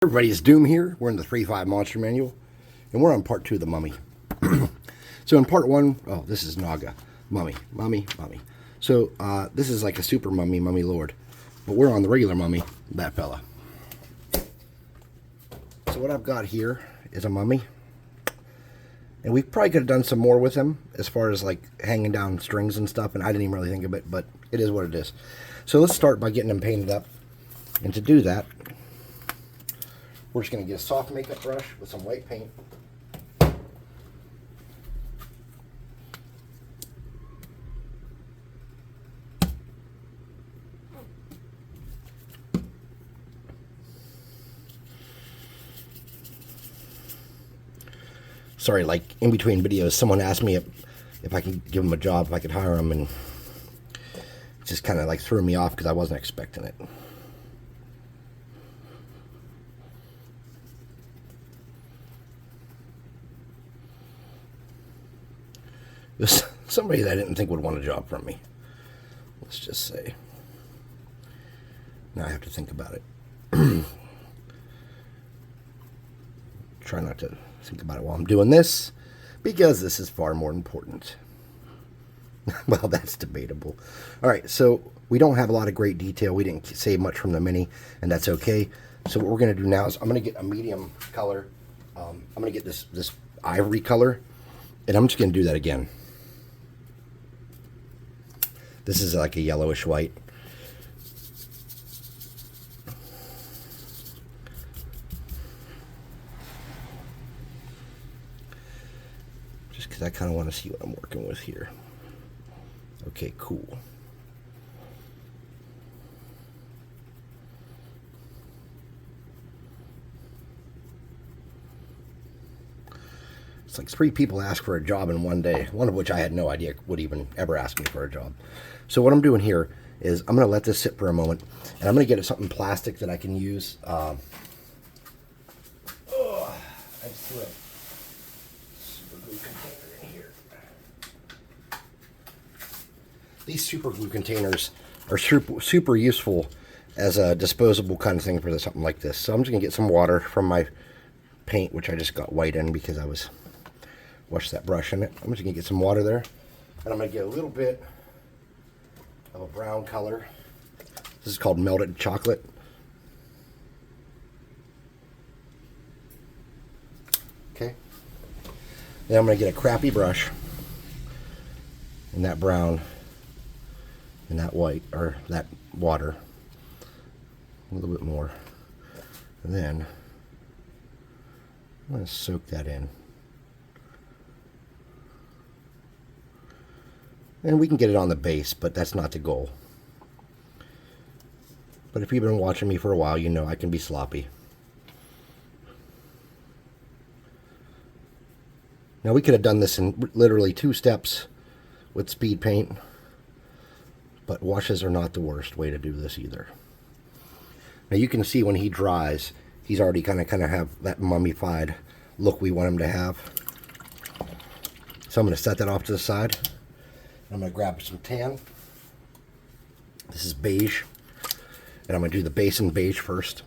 Everybody, it's Doom here. We're in the 3.5 Monster Manual, and we're on part 2 of the Mummy. So in part 1, oh, this is Naga. Mummy. So this is like a super mummy, Mummy Lord. But we're on the regular mummy, that fella. So what I've got here is a mummy. And we probably could have done some more with him, as far as like hanging down strings and stuff, and I didn't even really think of it, but it is what it is. So let's start by getting him painted up. And to do that, we're just going to get a soft makeup brush with some white paint. Sorry, like in between videos, someone asked me if I could give him a job, if I could hire him, and it just kind of like threw me off because I wasn't expecting it. It was somebody that I didn't think would want a job from me. Let's just say. Now I have to think about it. Try not to think about it while I'm doing this, because this is far more important. Well, that's debatable. Alright, so we don't have a lot of great detail. We didn't save much from the mini, and that's okay. So what we're going to do now is I'm going to get a medium color. I'm going to get this ivory color, and I'm just going to do that again. This is like a yellowish white. Just because I kind of want to see what I'm working with here. Okay, cool. It's like 3 people asked for a job in one day, one of which I had no idea would even ever ask me for a job. So what I'm doing here is I'm going to let this sit for a moment, and I'm going to get something plastic that I can use. I just threw a super glue container in here. These super glue containers are super useful as a disposable kind of thing for something like this. So I'm just going to get some water from my paint, which I just got white in because I was washed that brush in it. I'm just going to get some water there, and I'm going to get a little bit of a brown color. This is called melted chocolate. Okay. Then I'm going to get a crappy brush in that brown and that white, or that water. A little bit more. And then I'm going to soak that in. And we can get it on the base, but that's not the goal. But if you've been watching me for a while, you know I can be sloppy. Now we could have done this in literally 2 steps with speed paint, but washes are not the worst way to do this either. Now you can see when he dries, he's already kind of have that mummified look we want him to have. So I'm going to set that off to the side. I'm going to grab some tan. This is beige. And I'm going to do the base in beige first.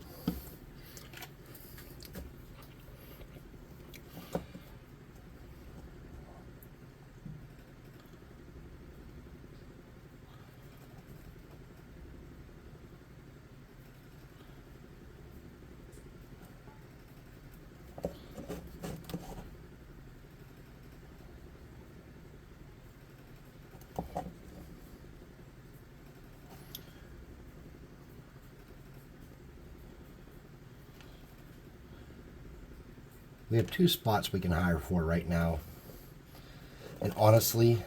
We have 2 spots we can hire for right now. And honestly,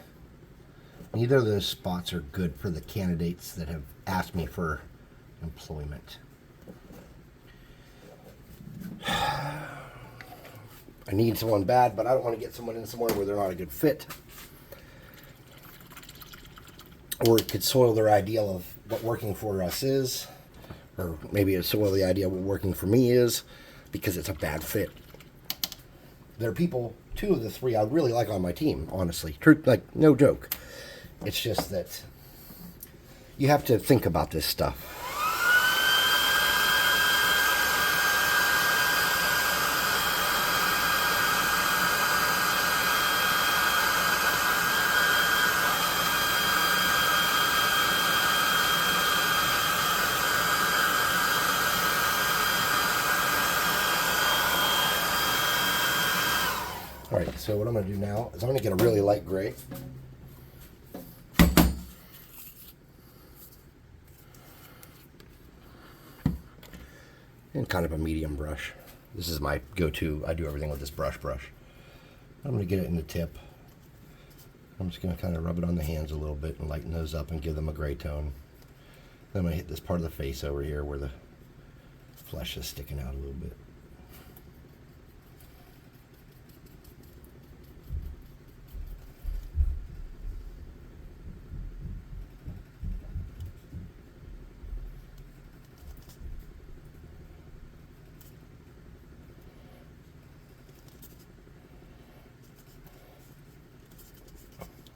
neither of those spots are good for the candidates that have asked me for employment. I need someone bad, but I don't want to get someone in somewhere where they're not a good fit. Or it could soil their ideal of what working for us is. Or maybe it soil the idea of what working for me is, because it's a bad fit. There are people, 2 of the 3 I really like on my team, honestly. Truth, like, no joke. It's just that you have to think about this stuff. All right, so what I'm going to do now is I'm going to get a really light gray. And kind of a medium brush. This is my go-to. I do everything with this brush. I'm going to get it in the tip. I'm just going to kind of rub it on the hands a little bit and lighten those up and give them a gray tone. Then I'm going to hit this part of the face over here where the flesh is sticking out a little bit.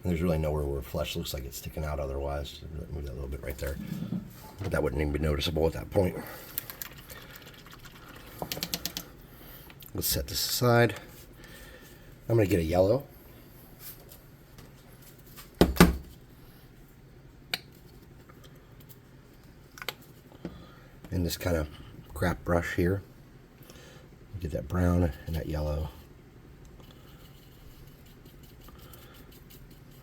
And there's really nowhere where flesh looks like it's sticking out otherwise. Move that a little bit right there. But that wouldn't even be noticeable at that point. Let's set this aside. I'm going to get a yellow. And this kind of crap brush here. Get that brown and that yellow.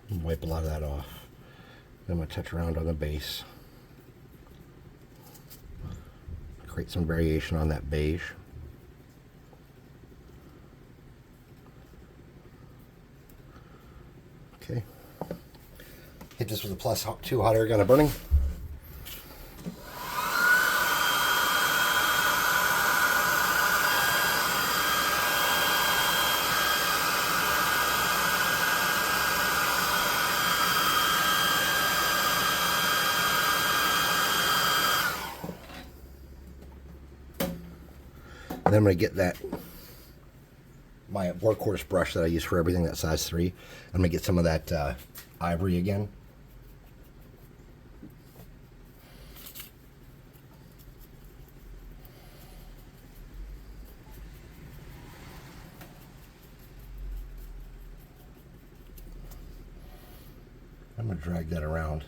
And wipe a lot of that off. Then I'm going to touch around on the base. Create some variation on that beige. Okay. Hit this with a +2 hot air gun of burning. And then I'm going to get my workhorse brush that I use for everything, that size 3. I'm going to get some of that ivory again. I'm going to drag that around.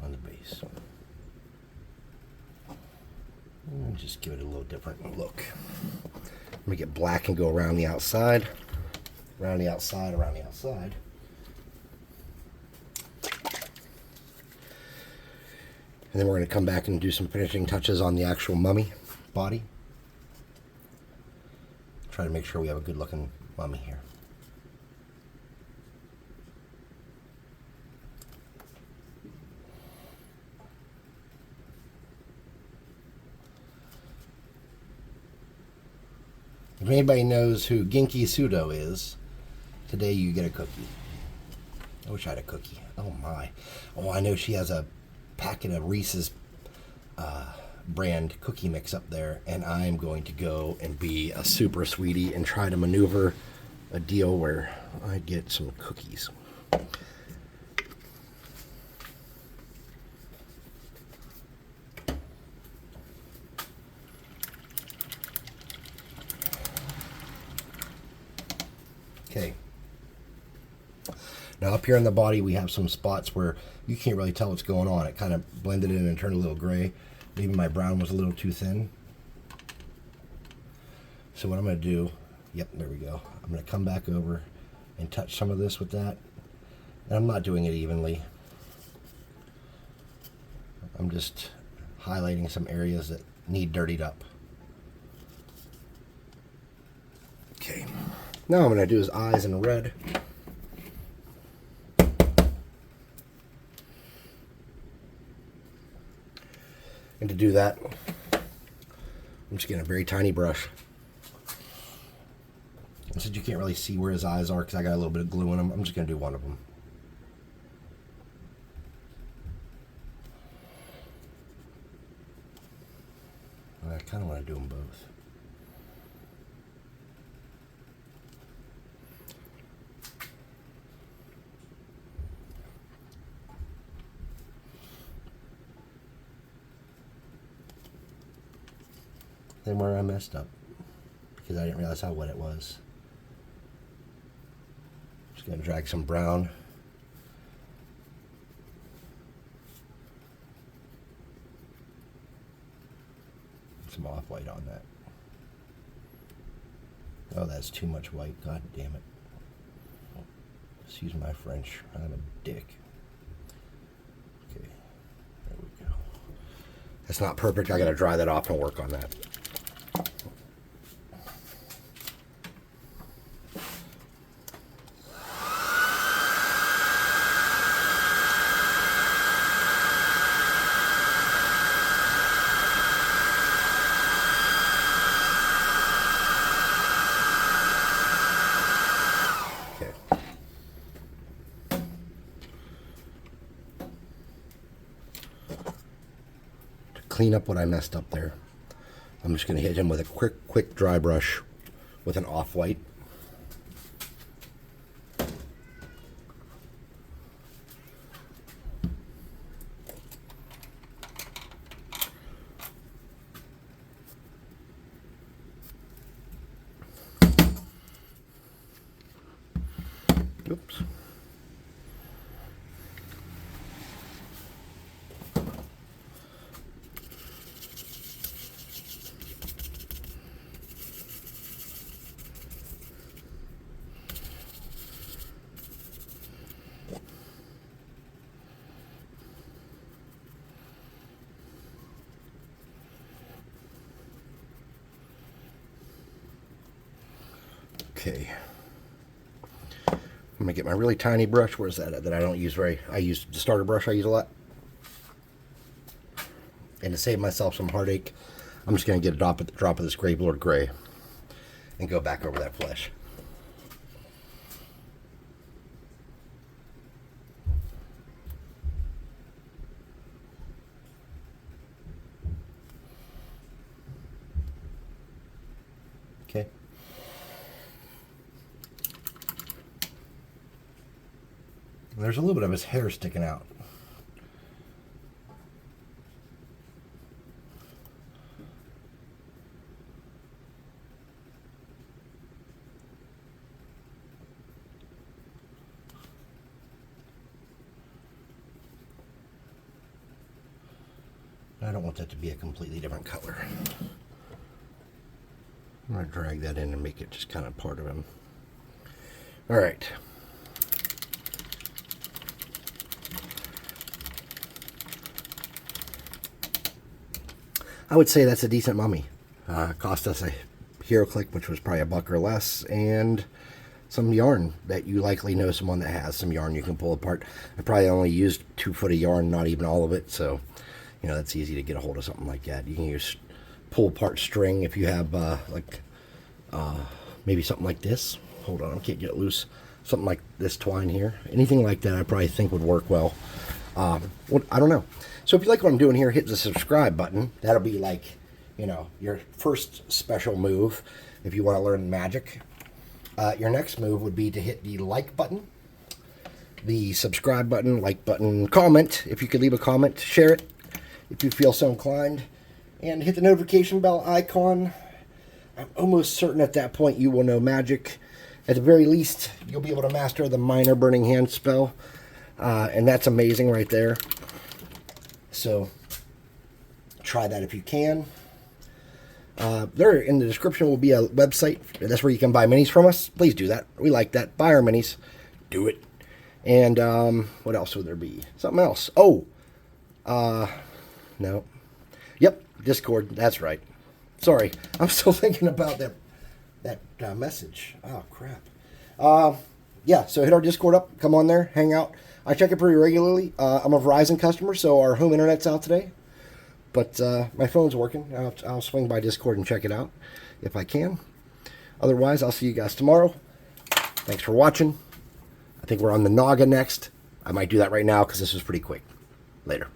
On the base. And just give it a little different look. Let me get black and go around the outside. Around the outside, around the outside. And then we're going to come back and do some finishing touches on the actual mummy body. Try to make sure we have a good looking mummy here. If anybody knows who Genki Sudo is, today you get a cookie. I wish I had a cookie. Oh my. Oh, I know she has a packet of Reese's brand cookie mix up there, and I'm going to go and be a super sweetie and try to maneuver a deal where I get some cookies. Okay. Now up here on the body we have some spots where you can't really tell what's going on. It kind of blended in and turned a little gray. Maybe my brown was a little too thin. So what I'm going to do, yep, there we go. I'm going to come back over and touch some of this with that. And I'm not doing it evenly. I'm just highlighting some areas that need dirtied up. Okay. Now what I'm going to do is eyes in red. And to do that, I'm just getting a very tiny brush. And since you can't really see where his eyes are because I got a little bit of glue in them, I'm just going to do one of them. I kind of want to do them both. Then where I messed up, because I didn't realize how wet it was. Just going to drag some brown some off-white on that. Oh, that's too much white. God damn it. Excuse my French. I'm a dick. Okay, there we go. That's not perfect. I gotta dry that off and work on that. Clean up what I messed up there. I'm just going to hit him with a quick dry brush with an off-white. Oops. Okay. I'm gonna get my really tiny brush. Where's that at? That I don't use very. I use the starter brush. I use a lot. And to save myself some heartache, I'm just gonna get a drop of this Gray Lord Gray, and go back over that flesh. Okay. There's a little bit of his hair sticking out. I don't want that to be a completely different color. I'm going to drag that in and make it just kind of part of him. All right. I would say that's a decent mummy. Cost us a hero click, which was probably $1 or less, and some yarn that you likely know someone that has some yarn you can pull apart. I probably only used 2 foot of yarn, not even all of it, so you know that's easy to get a hold of something like that. You can use pull apart string if you have maybe something like this. Hold on, I can't get it loose. Something like this twine here. Anything like that I probably think would work well. I don't know. So if you like what I'm doing here, hit the subscribe button. That'll be like, you know, your first special move if you want to learn magic. Your next move would be to hit the like button, the subscribe button, like button, comment. If you could leave a comment, share it if you feel so inclined, and hit the notification bell icon. I'm almost certain at that point you will know magic. At the very least, you'll be able to master the minor burning hand spell, and that's amazing right there. So try that if you can. There in the description will be a website. That's where you can buy minis from us. Please do that. We like that. Buy our minis. Do it. And what else would there be? Something else. Oh, no. Yep, Discord. That's right. Sorry, I'm still thinking about that message. Oh crap. Yeah. So hit our Discord up. Come on there. Hang out. I check it pretty regularly. I'm a Verizon customer, so our home internet's out today. But my phone's working. I'll swing by Discord and check it out if I can. Otherwise, I'll see you guys tomorrow. Thanks for watching. I think we're on the Naga next. I might do that right now because this was pretty quick. Later.